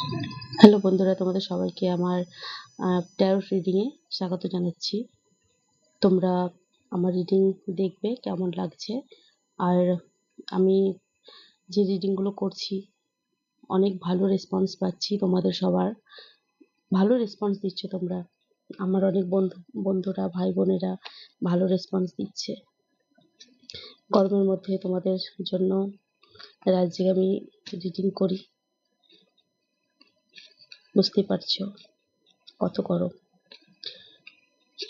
Hello বন্ধুরা, তোমাদের সবাইকে আমার ট্যারোট রিডিংয়ে স্বাগত জানাচ্ছি। তোমরা আমার রিডিং দেখবে কেমন লাগছে। আর আমি যে রিডিংগুলো করছি অনেক ভালো রেসপন্স পাচ্ছি, তোমাদের সবার ভালো রেসপন্স দিচ্ছ তোমরা। আমার অনেক বন্ধুরা ভাই বোনেরা ভালো রেসপন্স দিচ্ছে। গরমের মধ্যে তোমাদের জন্য রাজ্যে আমি রিডিং করি, বুঝতে পারছো কত গরম।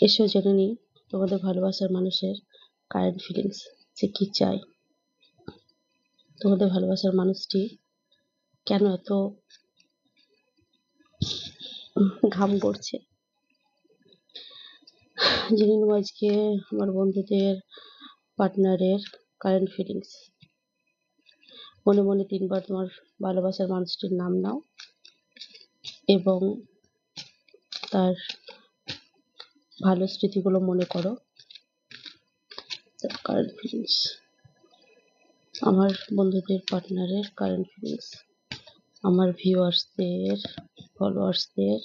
এসো জেনে নিই তোমাদের ভালোবাসার মানুষের কারেন্ট ফিলিংস, যে কি চাই। তোমাদের ভালোবাসার মানুষটি কেন এত ঘাম করছে, জেনে নেব আজকে আমার বন্ধুদের পার্টনারের কারেন্ট ফিলিংস। মনে মনে 3 বার তোমার ভালোবাসার মানুষটির নাম নাও এবং তার ভালো স্মৃতিগুলো মনে করো। কারেন্ট ফিলিংস, আমার বন্ধুদের পার্টনারের কারেন্ট ফিলিংস, আমার ভিউয়ার্সদের, ফলোয়ার্সদের,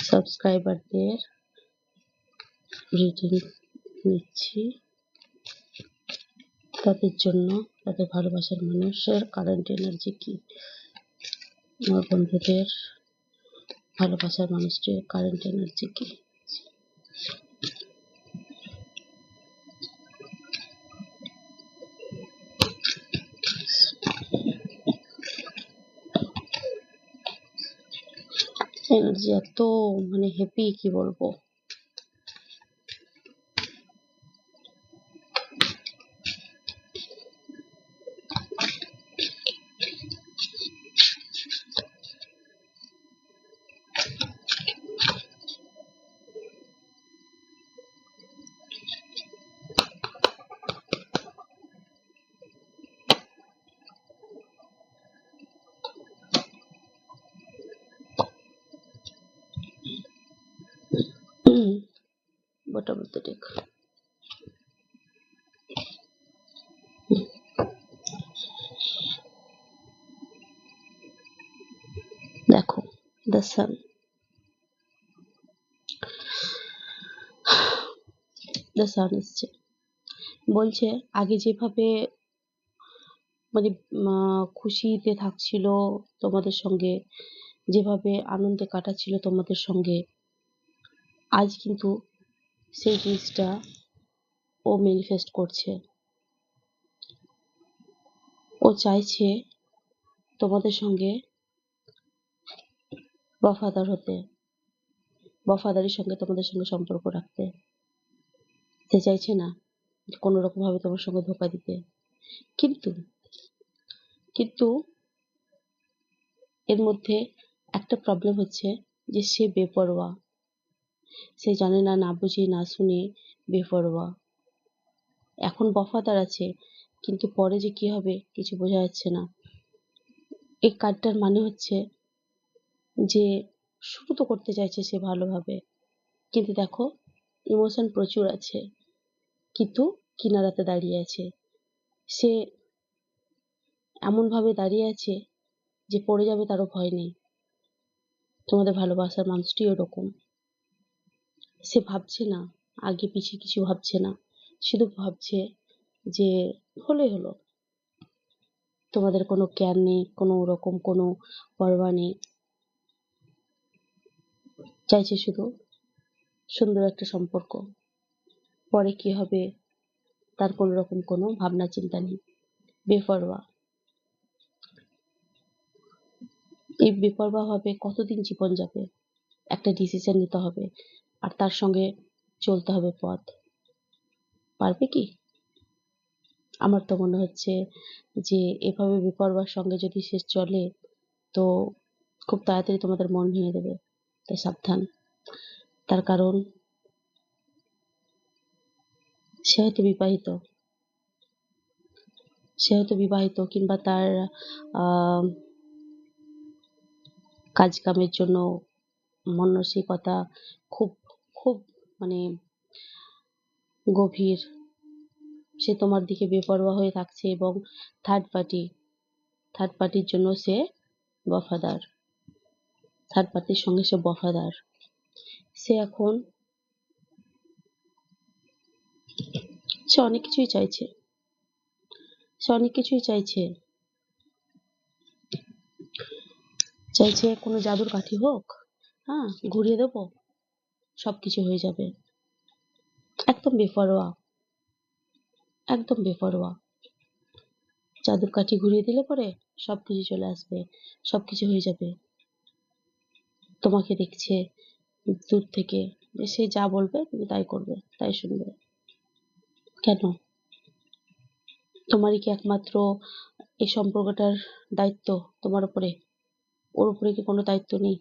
সাবস্ক্রাইবারদের রিডিং নিচ্ছি। তাদের জন্য, তাদের ভালোবাসার মানুষের কারেন্ট এনার্জি কি? আমার বন্ধুদের ভালোবাসার মানুষটির কারেন্ট এনার্জি কি? এনার্জি এত হ্যাপি, কি বলবো। Bottom of the deck. দেখো, দ্য সান। দ্য সান এসছে, বলছে আগে যেভাবে খুশিতে থাকছিল তোমাদের সঙ্গে, যেভাবে আনন্দে কাটাচ্ছিল তোমাদের সঙ্গে, আজ কিন্তু সেই জিনিসটা ও ম্যানিফেস্ট করছে। ও চাইছে তোমাদের সঙ্গে বফাদার হতে, বফাদারির সঙ্গে তোমাদের সঙ্গে সম্পর্ক রাখতে। সে চাইছে না কোনো রকম ভাবে তোমার সঙ্গে ধোকা দিতে। কিন্তু কিন্তু এর মধ্যে একটা প্রবলেম হচ্ছে যে সে বেপরোয়া। সে জানে না, না বুঝে না শুনে বেপরোয়া। এখন বফাদার আছে, কিন্তু পরে যে কি হবে কিছু বোঝা যাচ্ছে না। এই কার্ডটার মানে হচ্ছে যে শুরু তো করতে চাইছে সে ভালোভাবে, কিন্তু দেখো ইমোশন প্রচুর আছে, কিন্তু কিনারাতে দাঁড়িয়ে আছে। সে এমন ভাবে দাঁড়িয়ে আছে যে পড়ে যাবে তারও ভয় নেই। তোমাদের ভালোবাসার মানুষটি ওরকম। সে ভাবছে না আগে পিছিয়ে, কিছু ভাবছে না, শুধু ভাবছে যে হলেই হলো। তোমাদের কোনো কেয়ার নেই, কোনো রকম কোনো পরোয়া নেই। চাইছে শুধু সুন্দর একটা সম্পর্ক, পরে কি হবে তার কোনো রকম কোনো ভাবনা চিন্তা নেই, বেপরোয়া। এই বেপরোয়া ভাবে কতদিন জীবন যাবে? একটা ডিসিশন নিতে হবে, আর তার সঙ্গে চলতে হবে পথ। পারবে কি? আমার তো মনে হচ্ছে যে এভাবে বেপরোয়ার সঙ্গে যদি সে চলে তো খুব তাড়াতাড়ি তোমাদের মন ভেঙে দেবে। তাই সাবধান। তার কারণ সে হয়তো বিবাহিত, কিংবা তার কাজ কামের জন্য মানসিকতা খুব খুব মানে গভীর। সে তোমার দিকে বেপরোয়া হয়ে থাকছে এবং থার্ড পার্টির জন্য সে বফাদার, থার্ড পার্টির সঙ্গে সে বফাদার। সে এখন সে অনেক কিছুই চাইছে, সে অনেক কিছুই চাইছে। চাইছে কোনো জাদুর কাঠি হোক, হ্যাঁ, ঘুরিয়ে দেবো, সবকিছু হয়ে যাবে। একদম বেপরোয়া, একদম বেপরোয়া। জাদুর কাঠি ঘুরিয়ে দিলে পরে সবকিছু চলে আসবে, সবকিছু হয়ে যাবে। তোমাকে দেখছে দূর থেকে, যে সে যা বলবে তুমি তাই করবে, তাই শুনবে। কেন? তোমারই কি একমাত্র এই সম্পর্কটার দায়িত্ব তোমার উপরে? ওর উপরে কি কোনো দায়িত্ব নেই?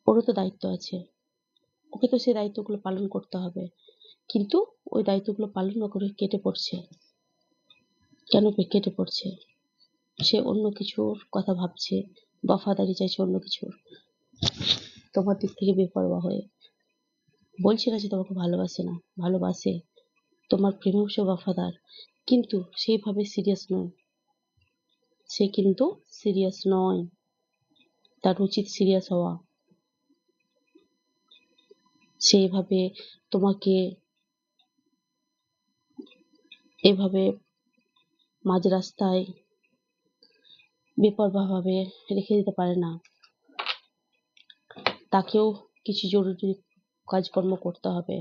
ওরও তো দায়িত্ব আছে, ওকে তো সেই দায়িত্বগুলো পালন করতে হবে। কিন্তু ওই দায়িত্বগুলো পালন না করে কেটে পড়ছে। কেন কেটে পড়ছে? সে অন্য কিছুর কথা ভাবছে, বফাদারি চাইছে অন্য কিছুর, তোমার দিক থেকে বেপরোয়া হয়ে। বলছি না যে তোমাকে ভালোবাসে না, ভালোবাসে, তোমার প্রেমেও সে বফাদার, কিন্তু সেইভাবে সিরিয়াস নয়। সে কিন্তু সিরিয়াস নয়, তার উচিত সিরিয়াস হওয়া। সেইভাবে তোমাকে এভাবে মাঝ রাস্তায় বেপরোয়াভাবে রেখে দিতে পারে না। তাকেও কিছু জরুরি কাজকর্ম করতে হবে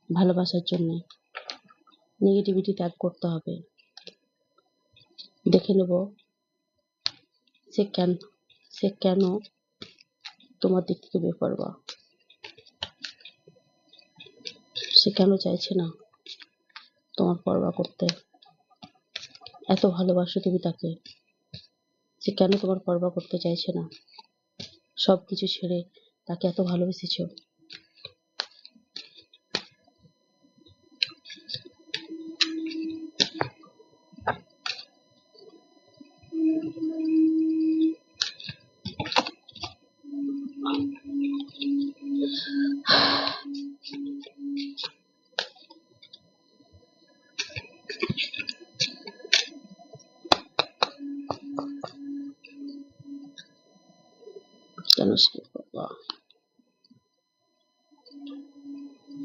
ভালোবাসার জন্য, নেগেটিভিটি ত্যাগ করতে হবে। দেখে নেব সে কেন তোমার দিক থেকে বেপরোয়া, সে কেন চাইছে না তোমার পরোয়া করতে। এত ভালোবাসো তুমি তাকে, সে কেন তোমার পরোয়া করতে চাইছে না? সবকিছু ছেড়ে তাকে এত ভালোবেসেছো। কেন সে বেপরোয়া?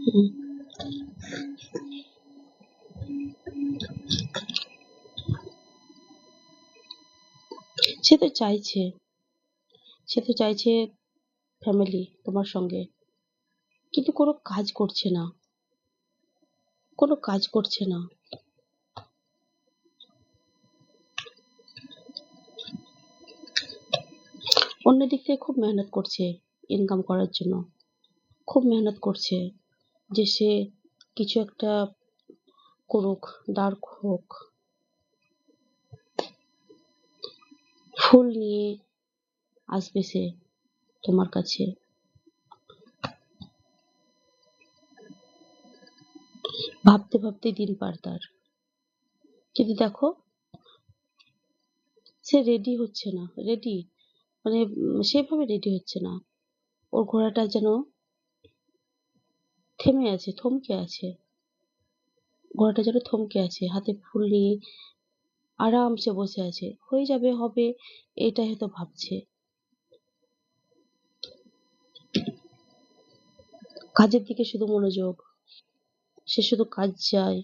হুম, সে তো চাইছে, সে তো চাইছে ফ্যামিলি তোমার সঙ্গে, কিন্তু কোনো কাজ করছে না, কোনো কাজ করছে না। অন্য দিক থেকে খুব মেহনত করছে ইনকাম করার জন্য, খুব মেহনত করছে যে সে কিছু একটা করুক, ডার্ক হোক, ফুল নিয়ে আসবে সে তোমার কাছে। ভাবতে ভাবতে দিন পার তার, কিন্তু দেখো সে রেডি হচ্ছে না, রেডি মানে সেভাবে রেডি হচ্ছে না। ওর ঘোড়াটা যেন থেমে আছে, থমকে আছে, ঘোড়াটা যেন থমকে আছে, হাতে ফুল নিয়ে আরামসে বসে আছে, হয়ে যাবে, হবে, এটাই হয়তো ভাবছে। কাজের দিকে শুধু মনোযোগ, সে শুধু কাজ চায়,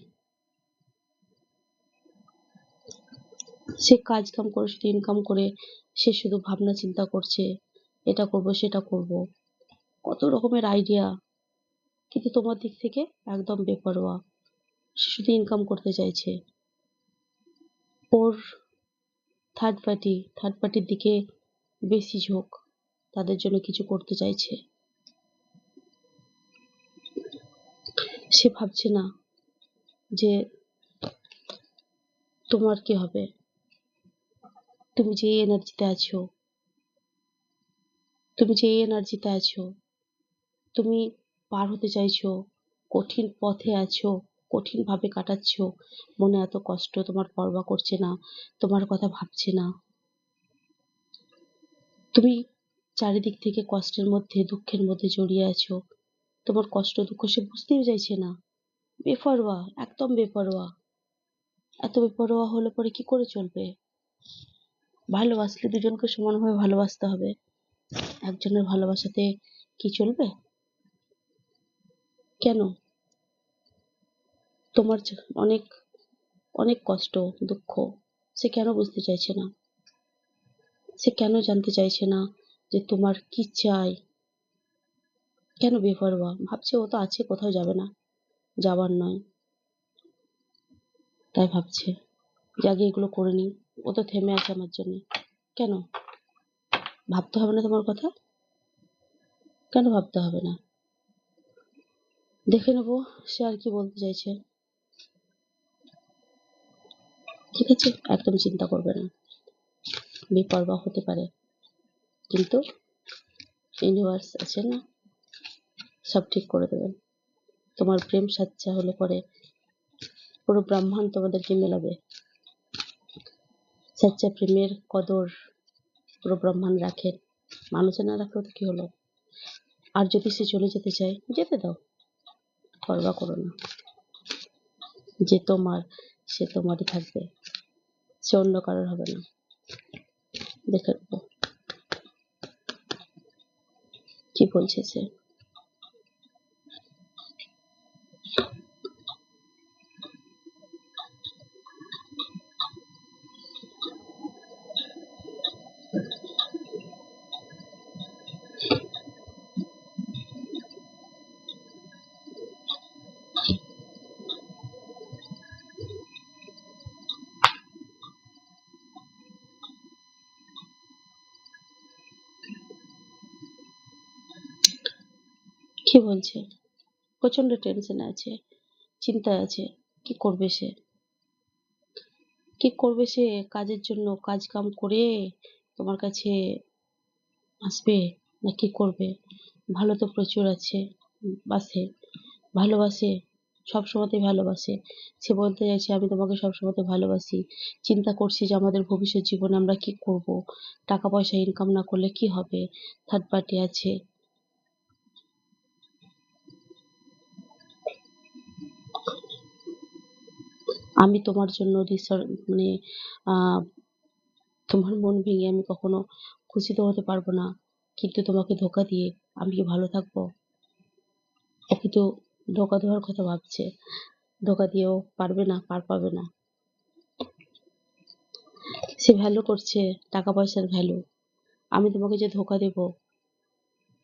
সে কাজ কাম করে শুধু ইনকাম করে, সে শুধু ভাবনা চিন্তা করছে, এটা করব সেটা করব, কত রকমের আইডিয়া, কিন্তু তোমার দিক থেকে একদম বেপরোয়া। সে শুধু ইনকাম করতে চাইছে। ওর থার্ড পার্টির দিকে বেশি ঝোঁক, তাদের জন্য কিছু করতে চাইছে। সে ভাবছে না যে তোমার কি হবে, তুমি যে এনার্জিতে আছো, তুমি যে এনার্জিতে আছো, তুমি পার হতে চাইছো, কঠিন পথে আছো, কঠিন ভাবে কাটাচ্ছো, মনে এত কষ্ট, তোমার পরোয়া করছে না, তোমার কথা ভাবছে না। তুমি চারিদিক থেকে কষ্টের মধ্যে, দুঃখের মধ্যে জড়িয়ে আছো, তোমার কষ্ট দুঃখ সে বুঝতেই চাইছে না। বেপরোয়া, একদম বেপরোয়া। এত বেপরোয়া হলে পরে কি করে চলবে? ভালোবাসলে দুজনকে সমানভাবে ভালোবাসতে হবে। একজনের ভালোবাসাতে কি চলবে? কেন? তোমার অনেক অনেক কষ্ট, দুঃখ, সে কেন বুঝতে চাইছে না? সে কেন জানতে চাইছে না যে তোমার কি চাই? কেন বেপরোয়া? ভাবছে ও তো আছে, কোথাও যাবে না, যাবার নয়, তাই ভাবছে যে আগে এগুলো করে নি। ও তো থেমে আছে আমার জন্য। কেন ভাবতে হবে না তোমার কথা? কেন ভাবতে হবে না? দেখে নেবো সে আর কি বলতে চাইছে। ঠিক আছে, একদম চিন্তা করবে না। বেপরোয়া হতে পারে, কিন্তু ইউনিভার্স আছে না, সব ঠিক করে দেবেন। তোমার প্রেম সাচ্চা হলে পরে পুরো ব্রহ্মাণ্ড তোমাদেরকে মেলাবে। সাচ্চা প্রেমের কদর পুরো ব্রহ্মাণ্ড রাখেন, মানুষে না রাখলেও তো কি হলো? আর যদি সে চলে যেতে চায়, যেতে দাও, পরোয়া করো না। যে তোমার, সে তোমারই থাকবে, সে অন্য কারোর হবে না। দেখে নেবো কি বলছে সে। কি বলছে? প্রচন্ড টেনশনে আছে, চিন্তায় আছে। কি করবে সে? কি করবে সে? কাজের জন্য কাজ কাম করে তোমার কাছে আসবে, না কি করবে? ভালো তো প্রচুর আছে, বাসে, ভালোবাসে, সবসময়তেই ভালোবাসে। সে বলতে চাইছে আমি তোমাকে সবসময়তে ভালোবাসি। চিন্তা করছি যে আমাদের ভবিষ্যৎ জীবনে আমরা কি করব, টাকা পয়সা ইনকাম না করলে কি হবে, থার্ড পার্টি আছে। আমি তোমার জন্য মানে আহ তোমার মন ভেঙে আমি কখনো খুশি তো হতে পারবো না, কিন্তু তোমাকে ধোকা দিয়ে আমি কি ভালো থাকবো? ও কিন্তু ধোকা দেওয়ার কথা ভাবছে, ধোকা দিয়েও পারবে না, পার পাবে না। সে ভ্যালু করছে টাকা পয়সার ভ্যালু। আমি তোমাকে যে ধোকা দেব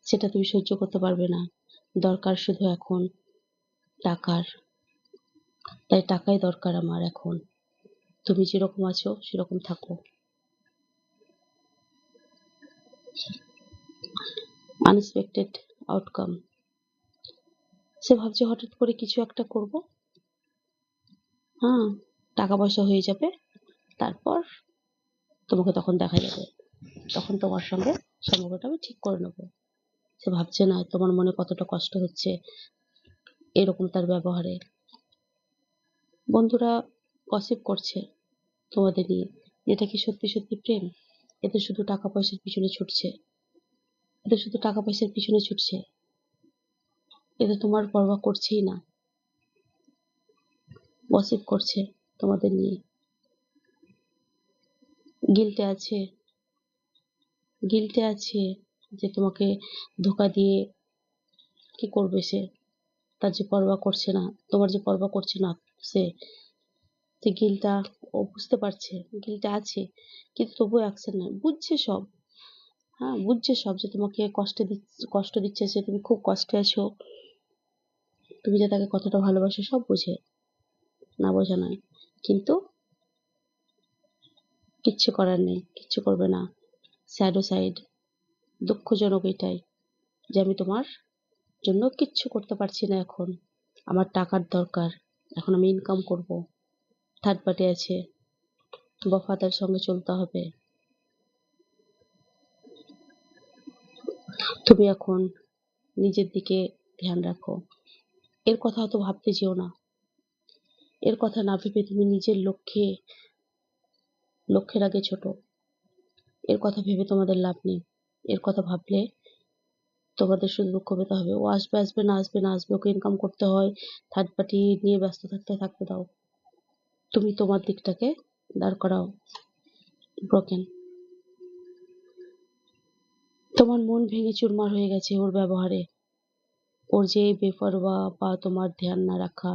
সেটা তুমি সহ্য করতে পারবে না। দরকার শুধু এখন টাকার, তাই টাকাই দরকার আমার এখন। তুমি যেরকম আছো সেরকম থাকো। Unexpected outcome. সে ভাবছে হঠাৎ করে কিছু একটা করব, হ্যাঁ, টাকা পয়সা হয়ে যাবে, তারপর তোমাকে তখন দেখা যাবে, তখন তোমার সঙ্গে সম্পর্কটা আমি ঠিক করে নেবো। সে ভাবছে না তোমার মনে কতটা কষ্ট হচ্ছে এরকম তার ব্যবহারে। বন্ধুরা গসিপ করছে তোমাদের নিয়ে, এটা কি সত্যি সত্যি প্রেম? এতে শুধু টাকা পয়সার পিছনে ছুটছে, এতে শুধু টাকা পয়সার পিছনে ছুটছে, এতে তোমার পরোয়া করছেই না। গসিপ করছে তোমাদের নিয়ে, গিল্টে আছে, গিল্টে আছে যে তোমাকে ধোকা দিয়ে কি করবে সে, তার যে পরোয়া করছে না, তোমার যে পরোয়া করছে না সে, যে গিলটা ও বুঝতে পারছে, গিলটা আছে, কিন্তু তবুও অ্যাকশন নেয়। বুঝছে সব, হ্যাঁ বুঝছে সব যে তোমাকে কষ্ট দিচ্ছে সে, তুমি খুব কষ্টে আছো, তুমি যে তাকে কতটা ভালোবাসো সব বুঝে, না বোঝা নয়, কিন্তু কিচ্ছু করার নেই, কিচ্ছু করবে না। স্যাডো সাইড, দুঃখজনক এটাই যে আমি তোমার জন্য কিচ্ছু করতে পারছি না এখন। আমার টাকার দরকার, এখন আমি ইনকাম করব, থার্ড পার্টি আছে, বফাদার সঙ্গে চলতে হবে। তুমি এখন নিজের দিকে ধ্যান রাখো, এর কথা অত ভাবতে যেও না। এর কথা না ভেবে তুমি নিজের লক্ষ্যের আগে ছোটো। এর কথা ভেবে তোমাদের লাভ নেই। এর কথা ভাবলে তোমাদের শুধু দুঃখ পেতে হবে। ও আসবে আসবে, না আসবে না আসবে, ওকে ইনকাম করতে হয়, থার্ড পার্টি নিয়ে ব্যস্ত থাকতে দাও। তুমি তোমার দিকটাকে দাঁড় করাও। ব্রোকেন। তোমার মন ভেঙে চুরমার হয়ে গেছে ওর ব্যবহারে, ওর যে বেপরোয়া বা তোমার ধ্যান না রাখা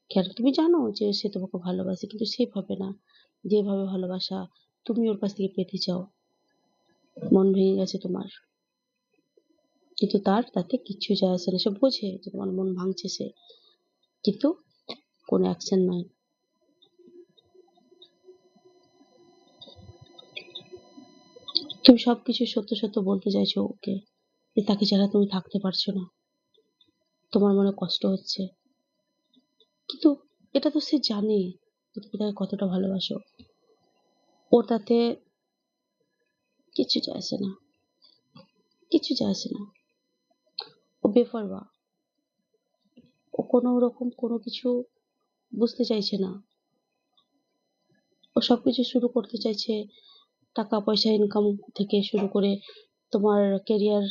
খেয়াল। তুমি জানো যে সে তোমাকে ভালোবাসে, কিন্তু সেভাবে না যেভাবে ভালোবাসা তুমি ওর কাছ থেকে পেতে চাও। মন ভেঙে গেছে তোমার, কিন্তু তাতে কিচ্ছু যায় আসে না। সে বোঝে যে তোমার মন ভাঙছে সে, কিন্তু কোনো অ্যাকশন নয়। তুমি সবকিছু সত্য সত্য বলতে চাইছো ওকে, যে তাকে ছাড়া তুমি থাকতে পারছো না, তোমার মনে কষ্ট হচ্ছে, কিন্তু এটা তো সে জানে যে তুমি তাকে কতটা ভালোবাসো। ওর তাতে কিচ্ছু যায় আসে না, কিচ্ছু যায় আসে না। ও বেপরোয়া, ও কোনো রকম কোনো কিছু বুঝতে চাইছে না। ও সবকিছু শুরু করতে চাইছে টাকা পয়সা ইনকাম থেকে শুরু করে তোমার কেরিয়ার।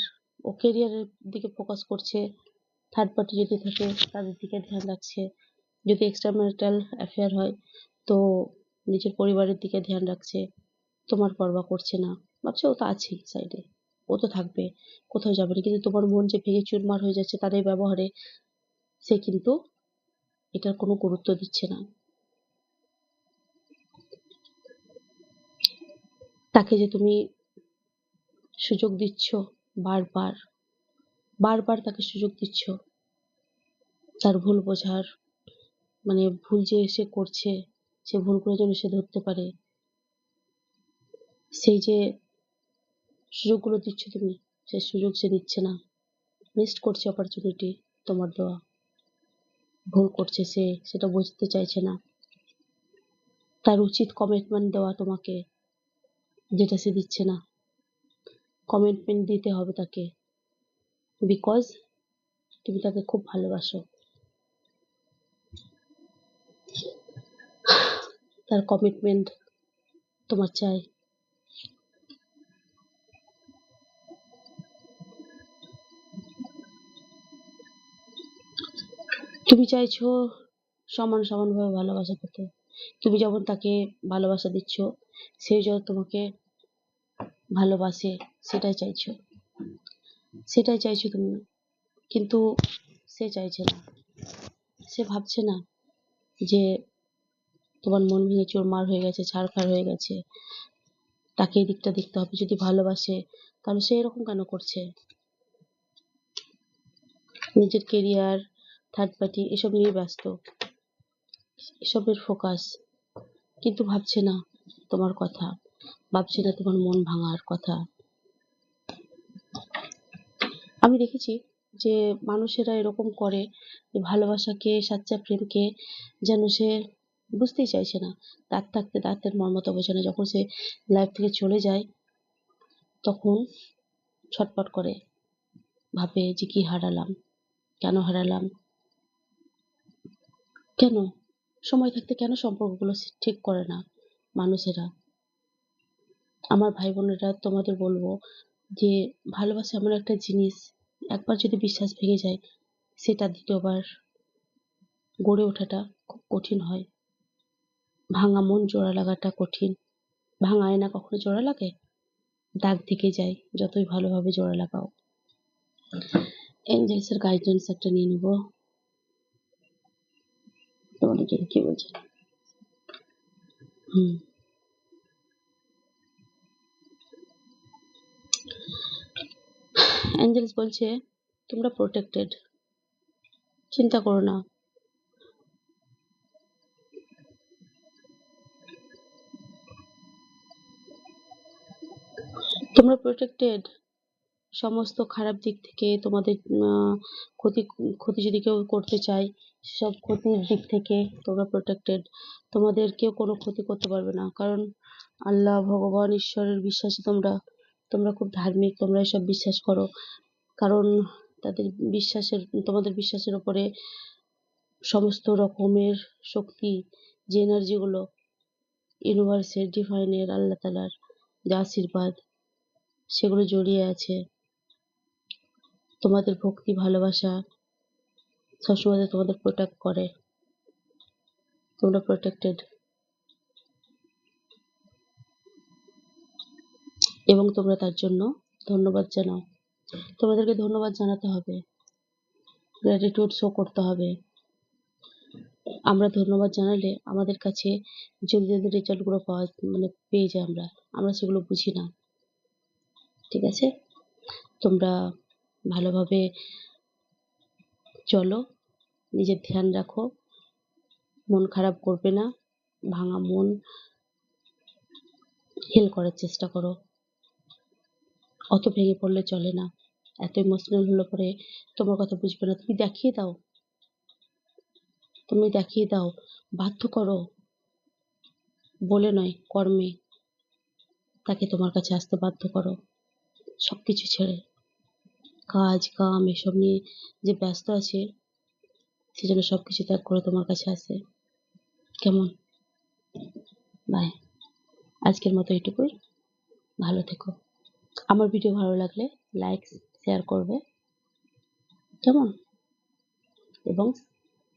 ও কেরিয়ারের দিকে ফোকাস করছে, থার্ড পার্টি যদি থাকে তাদের দিকে ধ্যান রাখছে, যদি এক্সট্রা ম্যারিটাল অ্যাফেয়ার হয় তো নিজের পরিবারের দিকে ধ্যান রাখছে, তোমার পরোয়া করছে না। ভাবছে ও তো আছেই সাইডে, ও তো থাকবে, কোথাও যাবে না। কিন্তু তোমার মন যে ভেঙে চুরমার হয়ে যাচ্ছে তার এই ব্যবহারে, সে কিন্তু এটার কোনো গুরুত্ব দিচ্ছে না। তাকে যে তুমি সুযোগ দিচ্ছ, বারবার বারবার তাকে সুযোগ দিচ্ছ তার ভুল বোঝার, মানে ভুল যে সে করছে, সে ভুলগুলো যেন সে ধরতে পারে, সেই যে সুযোগগুলো দিচ্ছ তুমি, সেই সুযোগ সে নিচ্ছে না, মিসড করছে অপরচুনিটি তোমার দেওয়া। ভুল করছে সে, সেটা বুঝতে চাইছে না। তার উচিত কমিটমেন্ট দেওয়া তোমাকে, যেটা সে দিচ্ছে না। কমিটমেন্ট দিতে হবে তাকে, বিকজ তুমি তাকে খুব ভালোবাসো। তার কমিটমেন্ট তোমার চাই। তুমি চাইছো সমান সমানভাবে ভালোবাসা পেতে। তুমি যেমন তাকে ভালোবাসা দিচ্ছ, সেও যেন তোমাকে ভালোবাসে, সেটাই চাইছো, সেটাই চাইছো তুমি। কিন্তু সে চাইছে না, সে ভাবছে না যে তোমার মন ভেঙে চুরমার হয়ে গেছে, ছারখার হয়ে গেছে, তাকে এই দিকটা দেখতে হবে। যদি ভালোবাসে তাহলে সে এরকম কেন করছে? নিজের কেরিয়ার, থার্ড পার্টি এসব নিয়ে ব্যস্ত, এসবের ফোকাস, কিন্তু ভাবছে না তোমার কথা, ভাবছে না তোমার মন ভাঙার কথা। আমি দেখেছি যে মানুষেরা এরকম করে, যে ভালোবাসাকে, সাচ্চা প্রেমকে যেন সে বুঝতেই চাইছে না। দাঁত থাকতে দাঁতের মর্মতা বোঝে না। যখন সে লাইফ থেকে চলে যায় তখন ছটফট করে, ভাবে যে কি হারালাম, কেন হারালাম, কেন সময় থাকতে কেন সম্পর্কগুলো ঠিক করে না মানুষেরা। আমার ভাই বোনেরা তোমাদের বলবো যে ভালোবাসা এমন একটা জিনিস, একবার যদি বিশ্বাস ভেঙে যায় সেটা দ্বিতীয়বার গড়ে ওঠাটা খুব কঠিন হয়। ভাঙা মন জোড়া লাগাটা কঠিন। ভাঙা আয়না কখনো জোড়া লাগে? দাগ থেকে যায় যতই ভালোভাবে জোড়া লাগাও। এঞ্জেলস এর গাইডেন্স একটা নিয়ে নেবো। তোমাদেরকে কি বলছে? এঞ্জেলস বলছে তোমরা প্রোটেক্টেড, চিন্তা করো না। তোমরা প্রোটেক্টেড, সমস্ত খারাপ দিক থেকে তোমাদের ক্ষতি ক্ষতি যদি কেউ করতে চায় সব ক্ষতির দিক থেকে তোমরা প্রোটেক্টেড। তোমাদের কেউ কোনো ক্ষতি করতে পারবে না, কারণ আল্লাহ, ভগবান, ঈশ্বরের বিশ্বাসী তোমরা। তোমরা খুব ধার্মিক, তোমরা এসব বিশ্বাস করো, কারণ তাদের বিশ্বাসের, তোমাদের বিশ্বাসের উপরে সমস্ত রকমের শক্তি, যে এনার্জিগুলো ইউনিভার্সের, ডিভাইনের, আল্লাহ তালার যে আশীর্বাদ, সেগুলো জড়িয়ে আছে। তোমাদের ভক্তি, ভালোবাসা সবসময় তোমাদের প্রোটেক্ট করে। তোমরা প্রোটেক্টেড, এবং তোমরা তার জন্য ধন্যবাদ জানাও। তোমাদেরকে ধন্যবাদ জানাতে হবে, গ্র্যাটিটিউড শো করতে হবে। আমরা ধন্যবাদ জানালে আমাদের কাছে জলদি জলদি রেজাল্টগুলো পেয়ে যাই আমরা। আমরা সেগুলো বুঝি না। ঠিক আছে? তোমরা ভালোভাবে চলো, নিজের ধ্যান রাখো, মন খারাপ করবে না, ভাঙা মন হিল করার চেষ্টা করো। অত ভেঙে পড়লে চলে না। এত ইমোশনাল হলে পরে তোমার কথা বুঝবে না। তুমি দেখিয়ে দাও, বাধ্য করো, বলে নয়, কর্মে তাকে তোমার কাছে আসতে বাধ্য করো। সবকিছু ছেড়ে, কাজ কাম এসব নিয়ে যে ব্যস্ত আছে, সে যেন সবকিছু ত্যাগ করে তোমার কাছে আসে। কেমন? বাই। আজকের মতো এটুকুই। ভালো থেকো। আমার ভিডিও ভালো লাগলে লাইক শেয়ার করবে, কেমন? এবং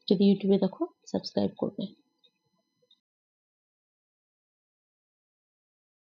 যদি ইউটিউবে দেখো সাবস্ক্রাইব করবে।